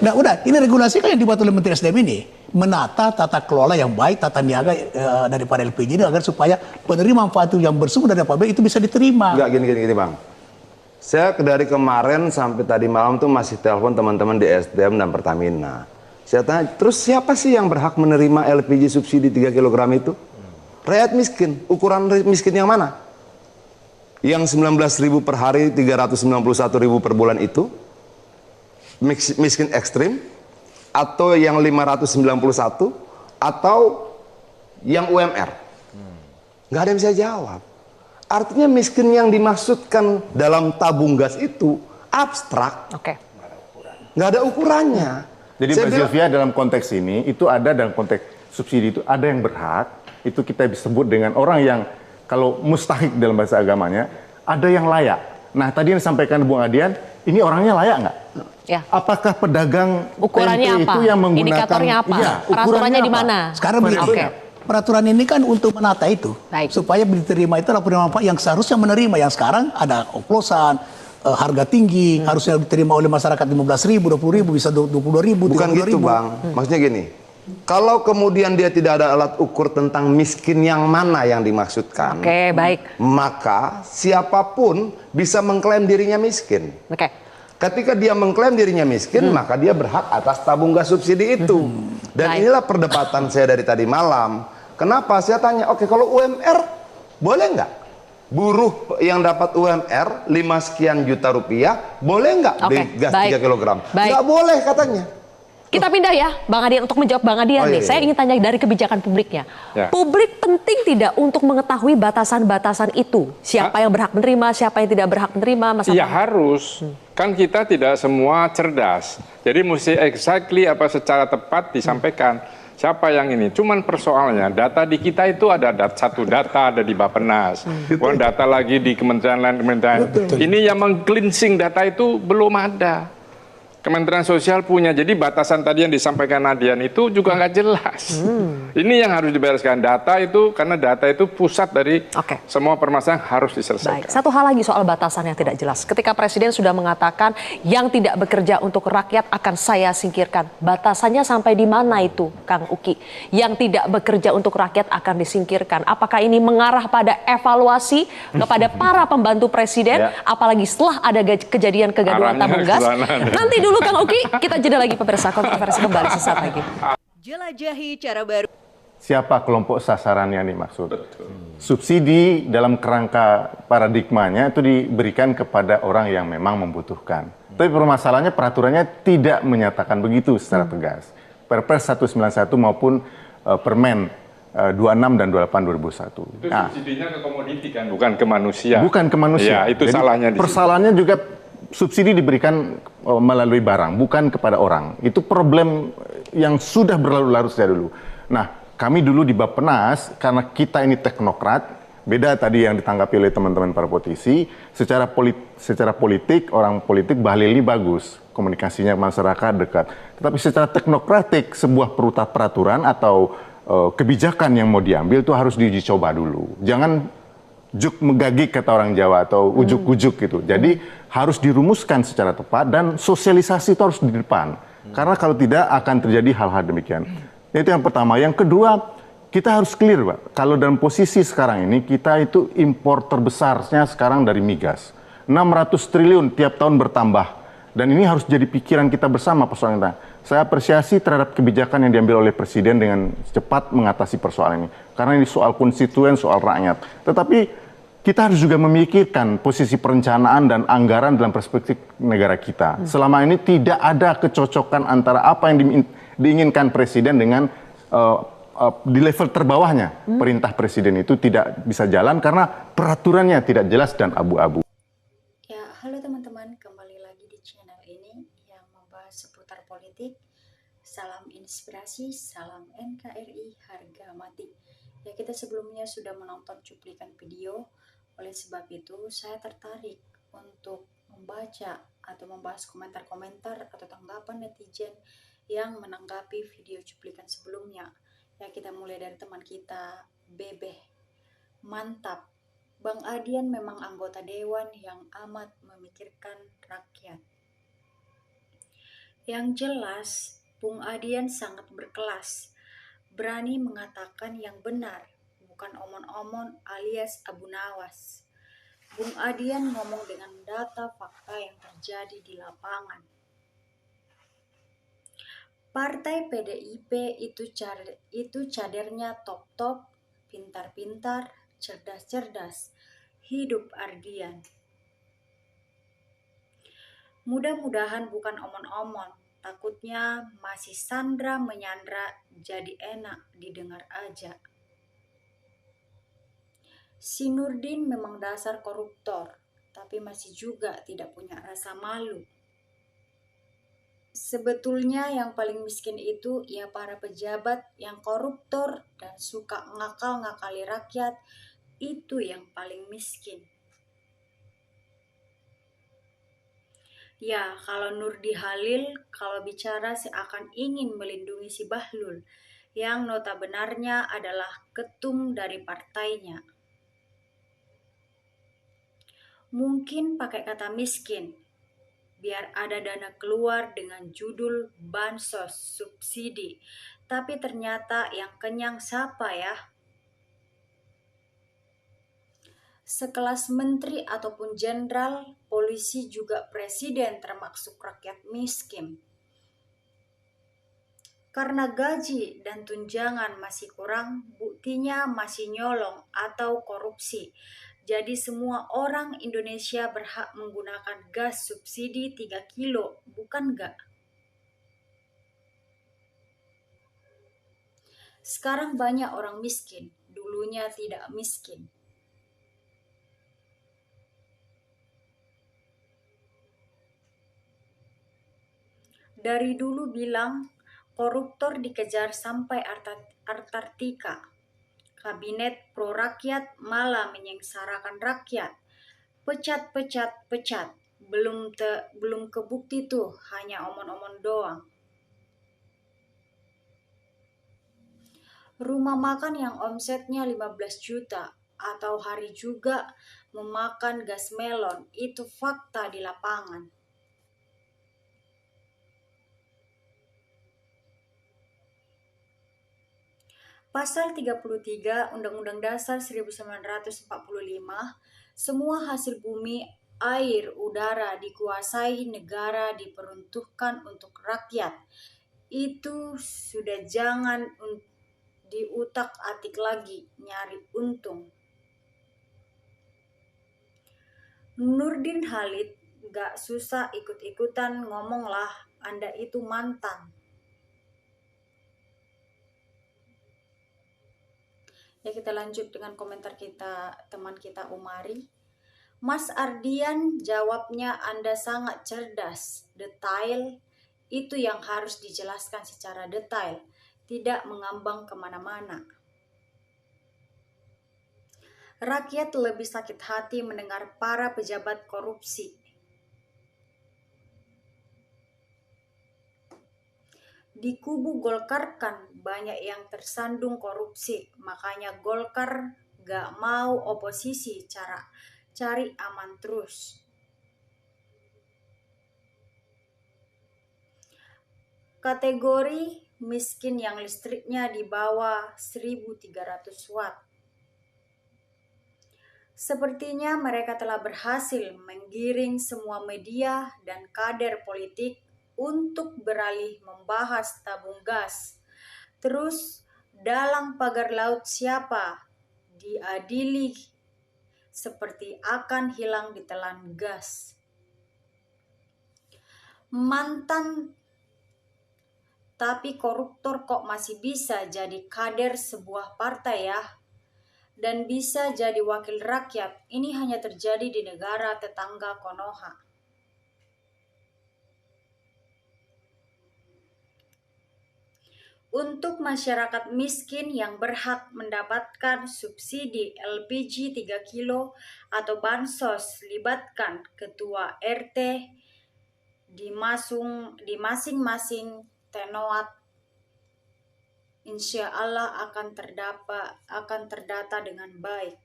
Nah udah, ini regulasi kan yang dibuat oleh Menteri SDM ini. Menata tata kelola yang baik, tata niaga daripada LPG ini agar supaya penerima manfaat yang bersumber dari pabrik itu bisa diterima. Enggak, gini Bang. Saya dari kemarin sampai tadi malam tuh masih telepon teman-teman di SDM dan Pertamina. Saya tanya, terus siapa sih yang berhak menerima LPG subsidi 3 kg itu? Rakyat miskin. Ukuran miskin yang mana? Yang 19.000 per hari, 391.000 per bulan itu? Miskin ekstrim? Atau yang 591? Atau yang UMR? Nggak ada yang bisa jawab. Artinya miskin yang dimaksudkan dalam tabung gas itu abstrak. Oke. Nggak ada ukurannya. Jadi Mbak Sylvia dalam konteks ini, itu ada dalam konteks subsidi itu, ada yang berhak, itu kita sebut dengan orang yang, kalau mustahik dalam bahasa agamanya, ada yang layak. Nah tadi yang disampaikan Bung Adian, ini orangnya layak nggak? Ya. Apakah pedagang ukurannya tempe apa? itu yang menggunakan... Indikatornya apa? Ya, peraturannya di mana? Sekarang begini, peraturan ini kan untuk menata itu. Baik. Supaya diterima itu laporan manfaat yang seharusnya menerima. Yang sekarang ada oplosan, harga tinggi, harusnya diterima oleh masyarakat 15.000, 20.000, bisa 22.000, 30.000. Bukan gitu Bang, maksudnya gini. Kalau kemudian dia tidak ada alat ukur tentang miskin yang mana yang dimaksudkan, Oke, baik. maka siapapun bisa mengklaim dirinya miskin. Oke. Ketika dia mengklaim dirinya miskin, maka dia berhak atas tabung gas subsidi itu. Dan Baik. inilah perdebatan saya dari tadi malam. Kenapa? Saya tanya, oke kalau UMR boleh nggak? Buruh yang dapat UMR 5 sekian juta rupiah, boleh nggak beli gas 3 kg? Nggak boleh katanya. Kita pindah ya, Bang Adian, untuk menjawab Bang Adian nih. Saya ingin tanya dari kebijakan publiknya. Publik penting tidak untuk mengetahui batasan-batasan itu? Siapa yang berhak menerima, siapa yang tidak berhak menerima? Iya harus. Kan kita tidak semua cerdas. Jadi mesti exactly apa secara tepat disampaikan. Siapa yang ini? Cuman persoalannya data di kita itu ada satu data ada di Bappenas, data lagi di kementerian lain kementerian. Ini yang meng-cleansing data itu belum ada. Kementerian Sosial punya, jadi batasan tadi yang disampaikan Nadian itu juga nggak jelas. Ini yang harus dibereskan, data itu, karena data itu pusat dari semua permasalahan harus diselesaikan. Baik, satu hal lagi soal batasan yang tidak jelas. Ketika Presiden sudah mengatakan yang tidak bekerja untuk rakyat akan saya singkirkan. Batasannya sampai di mana itu, Kang Uki? Yang tidak bekerja untuk rakyat akan disingkirkan. Apakah ini mengarah pada evaluasi kepada para pembantu Presiden, apalagi setelah ada kejadian kegaduhan tabung gas? Nanti dulu Kang Uki, kita jeda lagi pemirsa, kontroversi kembali sesaat lagi. Jelajahi cara baru. Siapa kelompok sasarannya nih maksud? Subsidi dalam kerangka paradigmanya itu diberikan kepada orang yang memang membutuhkan. Tapi permasalahannya peraturannya tidak menyatakan begitu secara tegas. Perpres 191 maupun Permen 26 dan 28 2001. Itu subsidinya ke komoditi kan, bukan ke manusia. Bukan ke manusia. Ya, itu jadi, salahnya. Persalahannya juga subsidi diberikan melalui barang, bukan kepada orang. Itu problem yang sudah berlarut-larut sejak dulu. Nah, kami dulu di Bappenas, karena kita ini teknokrat, beda tadi yang ditanggapi oleh teman-teman para politisi, secara politik, orang politik Bahlili bagus, komunikasinya masyarakat dekat. Tetapi secara teknokratik, sebuah peraturan atau kebijakan yang mau diambil itu harus diuji coba dulu. Jangan juk megagik kata orang Jawa atau ujuk-ujuk gitu. Jadi harus dirumuskan secara tepat dan sosialisasi itu harus di depan. Karena kalau tidak akan terjadi hal-hal demikian. Itu yang pertama. Yang kedua, kita harus clear, Pak. Kalau dalam posisi sekarang ini kita itu impor terbesarnya sekarang dari migas. 600 triliun tiap tahun bertambah. Dan ini harus jadi pikiran kita bersama persoalan kita. Saya apresiasi terhadap kebijakan yang diambil oleh Presiden dengan cepat mengatasi persoalan ini. Karena ini soal konstituen, soal rakyat. Tetapi kita harus juga memikirkan posisi perencanaan dan anggaran dalam perspektif negara kita. Selama ini tidak ada kecocokan antara apa yang diinginkan Presiden dengan di level terbawahnya. Perintah Presiden itu tidak bisa jalan karena peraturannya tidak jelas dan abu-abu. Ya, halo teman-teman, kembali lagi di channel ini yang membahas seputar politik. Salam inspirasi, salam NKRI, harga mati. Ya, kita sebelumnya sudah menonton cuplikan video. Oleh sebab itu, saya tertarik untuk membaca atau membahas komentar-komentar atau tanggapan netizen yang menanggapi video cuplikan sebelumnya. Ya, kita mulai dari teman kita, Bebeh. Mantap. Bang Adian memang anggota dewan yang amat memikirkan rakyat. Yang jelas, Bung Adian sangat berkelas, berani mengatakan yang benar, bukan omon-omon alias Abu Nawas. Bung Adian ngomong dengan data fakta yang terjadi di lapangan. Partai PDIP itu cadernya top-top, pintar-pintar, cerdas-cerdas, hidup Ardian. Mudah-mudahan bukan omon-omon, takutnya masih sandra menyandra jadi enak didengar aja. Si Nurdin memang dasar koruptor, tapi masih juga tidak punya rasa malu. Sebetulnya yang paling miskin itu ya para pejabat yang koruptor dan suka ngakal-ngakali rakyat, itu yang paling miskin. Ya, kalau Nurdi Halil kalau bicara seakan ingin melindungi si Bahlul, yang notabenarnya adalah ketum dari partainya. Mungkin pakai kata miskin, biar ada dana keluar dengan judul bansos subsidi. Tapi ternyata yang kenyang siapa ya? Sekelas menteri ataupun jenderal, polisi juga presiden termasuk rakyat miskin. Karena gaji dan tunjangan masih kurang, buktinya masih nyolong atau korupsi. Jadi semua orang Indonesia berhak menggunakan gas subsidi 3 kilo, bukan enggak? Sekarang banyak orang miskin, dulunya tidak miskin. Dari dulu bilang, koruptor dikejar sampai Antartika. Kabinet pro rakyat malah menyengsarakan rakyat. Pecat, pecat, pecat. Belum kebukti tuh, hanya omon-omon doang. Rumah makan yang omsetnya 15 juta atau hari juga memakan gas melon, itu fakta di lapangan. Pasal 33 Undang-Undang Dasar 1945, semua hasil bumi, air, udara dikuasai negara diperuntukkan untuk rakyat. Itu sudah jangan diutak-atik lagi, nyari untung. Nurdin Halid gak susah ikut-ikutan ngomong lah, Anda itu mantan. Ya, kita lanjut dengan komentar teman kita Umari. Mas Ardian jawabnya Anda sangat cerdas, detail, itu yang harus dijelaskan secara detail, tidak mengambang kemana-mana. Rakyat lebih sakit hati mendengar para pejabat korupsi. Di kubu Golkar kan banyak yang tersandung korupsi, makanya Golkar gak mau oposisi, cari aman terus. Kategori miskin yang listriknya di bawah 1.300 watt. Sepertinya mereka telah berhasil menggiring semua media dan kader politik untuk beralih membahas tabung gas. Terus dalang pagar laut siapa diadili seperti akan hilang ditelan gas. Mantan tapi koruptor kok masih bisa jadi kader sebuah partai ya? Dan bisa jadi wakil rakyat. Ini hanya terjadi di negara tetangga Konoha. Untuk masyarakat miskin yang berhak mendapatkan subsidi LPG 3 kilo atau bansos, libatkan ketua RT di masing-masing tenoat. Insya Allah akan terdata dengan baik.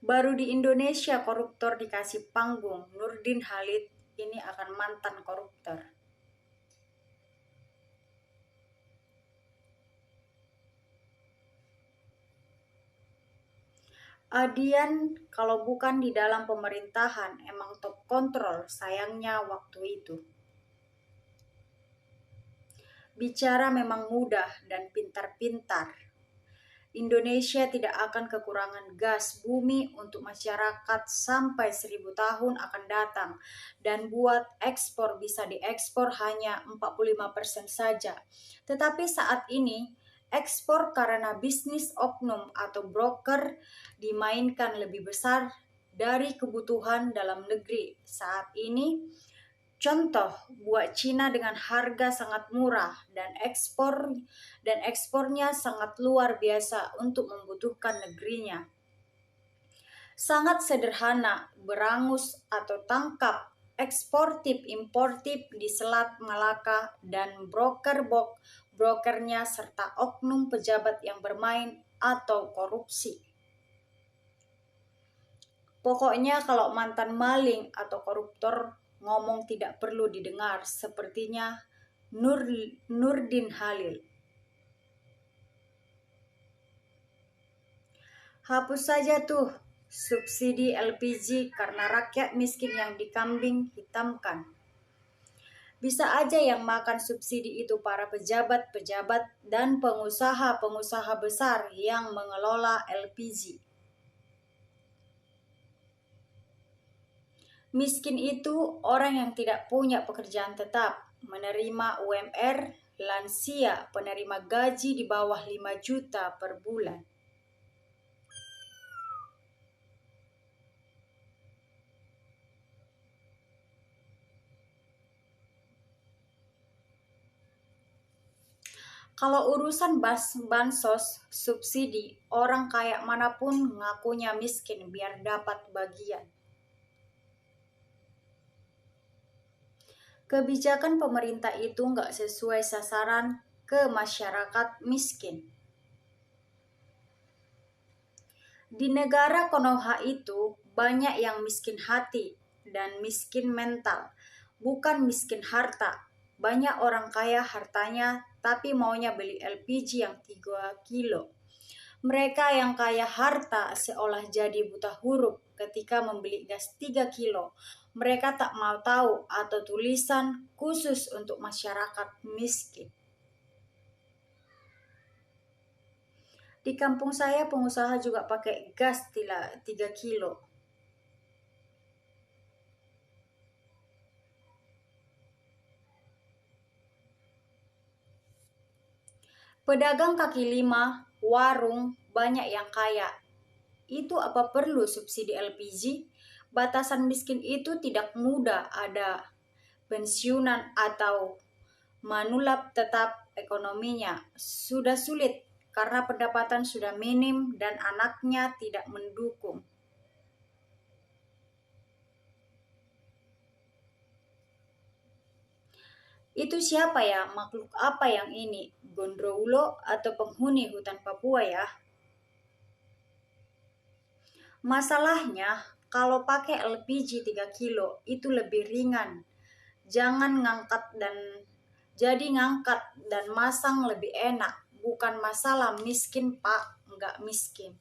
Baru di Indonesia koruptor dikasih panggung. Nurdin Halid ini akan mantan koruptor. Adian kalau bukan di dalam pemerintahan emang top kontrol, sayangnya waktu itu. Bicara memang mudah dan pintar-pintar. Indonesia tidak akan kekurangan gas bumi untuk masyarakat sampai 1000 tahun akan datang. Dan buat ekspor bisa diekspor hanya 45% saja. Tetapi saat ini ekspor karena bisnis oknum atau broker dimainkan lebih besar dari kebutuhan dalam negeri. Saat ini contoh, buat Cina dengan harga sangat murah dan ekspornya sangat luar biasa untuk membutuhkan negerinya. Sangat sederhana, berangus atau tangkap, eksportif importif di Selat Malaka dan brokernya serta oknum pejabat yang bermain atau korupsi. Pokoknya kalau mantan maling atau koruptor ngomong tidak perlu didengar, sepertinya Nurdin Halil. Hapus saja tuh subsidi LPG karena rakyat miskin yang dikambing hitamkan. Bisa aja yang makan subsidi itu para pejabat-pejabat dan pengusaha-pengusaha besar yang mengelola LPG. Miskin itu orang yang tidak punya pekerjaan tetap, menerima UMR, lansia, penerima gaji di bawah 5 juta per bulan. Kalau urusan bansos, subsidi, orang kaya manapun ngakunya miskin biar dapat bagian. Kebijakan pemerintah itu nggak sesuai sasaran ke masyarakat miskin. Di negara Konoha itu banyak yang miskin hati dan miskin mental, bukan miskin harta. Banyak orang kaya hartanya tapi maunya beli LPG yang 3 kilo. Mereka yang kaya harta seolah jadi buta huruf ketika membeli gas 3 kilo. Mereka tak mau tahu atau tulisan khusus untuk masyarakat miskin. Di kampung saya pengusaha juga pakai gas 3 kilo. Pedagang kaki lima, warung, banyak yang kaya. Itu apa perlu subsidi LPG? Batasan miskin itu tidak mudah ada pensiunan atau manulap tetap ekonominya. Sudah sulit karena pendapatan sudah minim dan anaknya tidak mendukung. Itu siapa ya? Makhluk apa yang ini? Gondrowulo atau penghuni hutan Papua ya? Masalahnya, kalau pakai LPG 3 kilo itu lebih ringan. Jadi ngangkat dan masang lebih enak. Bukan masalah miskin pak, nggak miskin.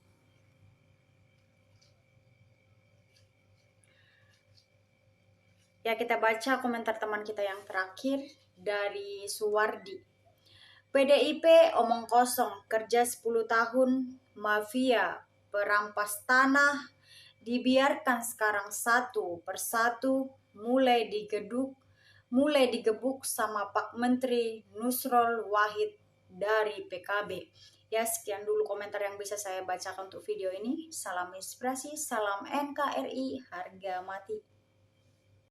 Ya, kita baca komentar teman kita yang terakhir dari Suwardi. PDIP omong kosong, kerja 10 tahun, mafia, perampas tanah, dibiarkan sekarang satu persatu mulai digebuk sama Pak Menteri Nusrol Wahid dari PKB. Ya, sekian dulu komentar yang bisa saya bacakan untuk video ini. Salam inspirasi, salam NKRI, harga mati.